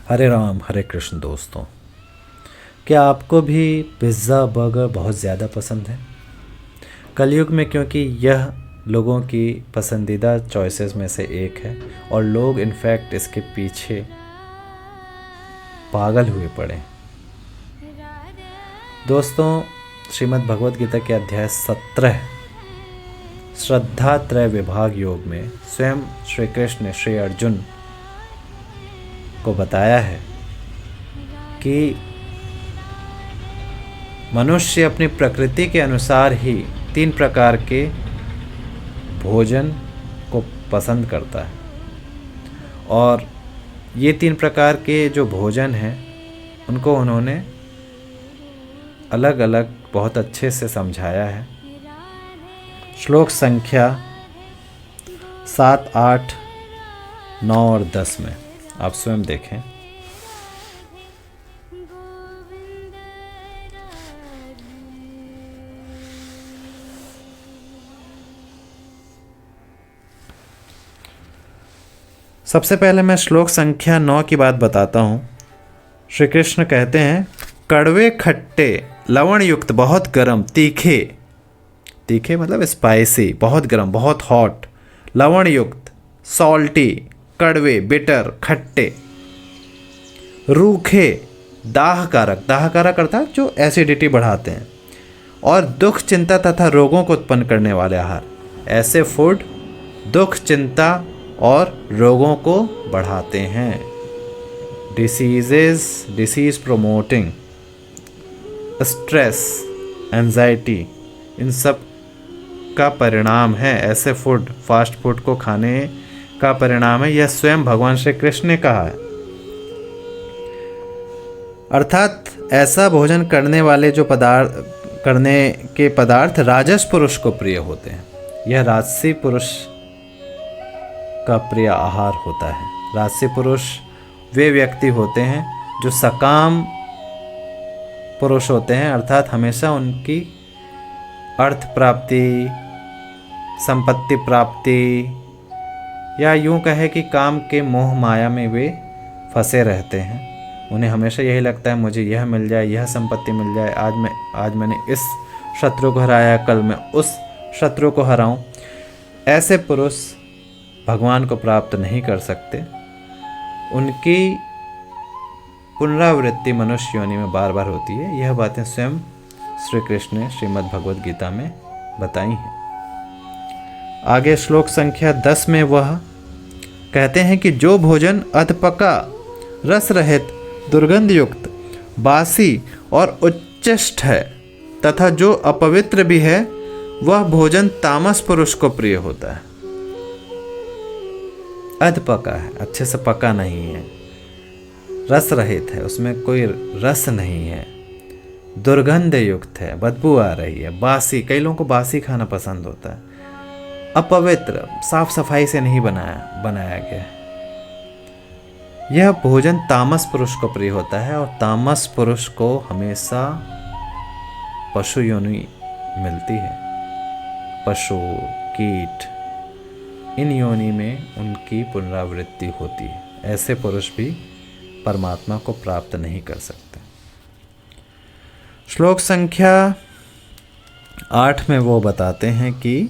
हरे राम हरे कृष्ण दोस्तों। क्या आपको भी पिज़्ज़ा बर्गर बहुत ज़्यादा पसंद है कलयुग में, क्योंकि यह लोगों की पसंदीदा चॉइसेस में से एक है और लोग इनफैक्ट इसके पीछे पागल हुए पड़े हैं। दोस्तों, श्रीमद् भगवद गीता के अध्याय 17 श्रद्धा त्रय विभाग योग में स्वयं श्री कृष्ण ने श्री अर्जुन को बताया है कि मनुष्य अपनी प्रकृति के अनुसार ही 3 प्रकार के भोजन को पसंद करता है और ये 3 प्रकार के जो भोजन हैं उनको उन्होंने अलग अलग बहुत अच्छे से समझाया है। श्लोक संख्या 7, 8, 9 और 10 में आप स्वयं देखें। सबसे पहले मैं श्लोक संख्या 9 की बात बताता हूँ। श्री कृष्ण कहते हैं, कड़वे खट्टे लवण युक्त बहुत गरम तीखे, तीखे मतलब स्पाइसी, बहुत गरम बहुत हॉट, लवण युक्त सॉल्टी, कड़वे बिटर खट्टे, रूखे दाहकारक, दाहकारक अर्थात जो एसिडिटी बढ़ाते हैं, और दुख चिंता तथा रोगों को उत्पन्न करने वाले आहार। ऐसे फूड दुख चिंता और रोगों को बढ़ाते हैं। डिसीज प्रोमोटिंग, स्ट्रेस, एंजाइटी, इन सब का परिणाम है ऐसे फूड, फास्ट फूड को खाने का परिणाम है। यह स्वयं भगवान श्री कृष्ण ने कहा है। अर्थात ऐसा भोजन करने वाले जो पदार्थ राजस पुरुष को प्रिय होते हैं। यह राजसी पुरुष का प्रिय आहार होता है। राजसी पुरुष वे व्यक्ति होते हैं जो सकाम पुरुष होते हैं, अर्थात हमेशा उनकी अर्थ प्राप्ति, संपत्ति प्राप्ति, या यूं कहे कि काम के मोह माया में वे फंसे रहते हैं। उन्हें हमेशा यही लगता है मुझे यह मिल जाए, यह संपत्ति मिल जाए, आज मैंने इस शत्रु को हराया, कल मैं उस शत्रु को हराऊं। ऐसे पुरुष भगवान को प्राप्त नहीं कर सकते। उनकी पुनरावृत्ति मनुष्य योनि में बार बार होती है। यह बातें स्वयं श्री कृष्ण ने श्रीमद् भगवद गीता में बताई हैं। आगे श्लोक संख्या 10 में वह कहते हैं कि जो भोजन अधपका, रस रहित, दुर्गंध युक्त, बासी और उच्चिष्ट है तथा जो अपवित्र भी है, वह भोजन तामस पुरुष को प्रिय होता है। अधपका है, अच्छे से पका नहीं है, रस रहित है, उसमें कोई रस नहीं है, दुर्गंध युक्त है, बदबू आ रही है, बासी, कई लोगों को बासी खाना पसंद होता है, अपवित्र, साफ सफाई से नहीं बनाया गया। यह भोजन तामस पुरुष को प्रिय होता है और तामस पुरुष को हमेशा पशु योनि मिलती है। पशु, कीट, इन योनि में उनकी पुनरावृत्ति होती है। ऐसे पुरुष भी परमात्मा को प्राप्त नहीं कर सकते। श्लोक संख्या 8 में वो बताते हैं कि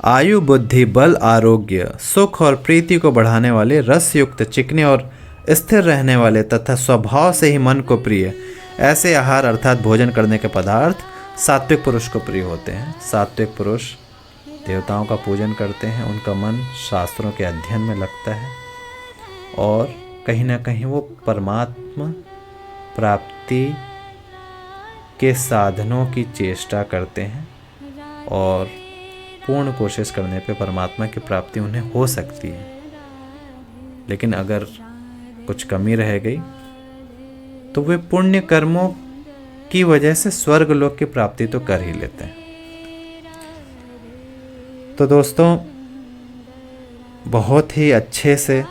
आयु, बुद्धि, बल, आरोग्य, सुख और प्रीति को बढ़ाने वाले, रस युक्त, चिकने और स्थिर रहने वाले तथा स्वभाव से ही मन को प्रिय ऐसे आहार अर्थात भोजन करने के पदार्थ सात्विक पुरुष को प्रिय होते हैं। सात्विक पुरुष देवताओं का पूजन करते हैं, उनका मन शास्त्रों के अध्ययन में लगता है और कहीं ना कहीं वो परमात्मा प्राप्ति के साधनों की चेष्टा करते हैं और पूर्ण कोशिश करने पे परमात्मा की प्राप्ति उन्हें हो सकती है। लेकिन अगर कुछ कमी रह गई तो वे पुण्य कर्मों की वजह से स्वर्ग लोक की प्राप्ति तो कर ही लेते हैं। तो दोस्तों, बहुत ही अच्छे से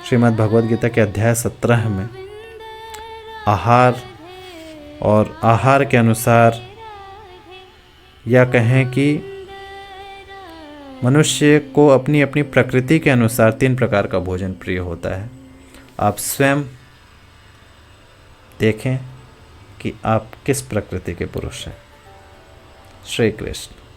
श्रीमद् भगवद गीता के अध्याय 17 में आहार और आहार के अनुसार, या कहें कि मनुष्य को अपनी अपनी प्रकृति के अनुसार 3 प्रकार का भोजन प्रिय होता है। आप स्वयं देखें कि आप किस प्रकृति के पुरुष हैं। श्री कृष्ण।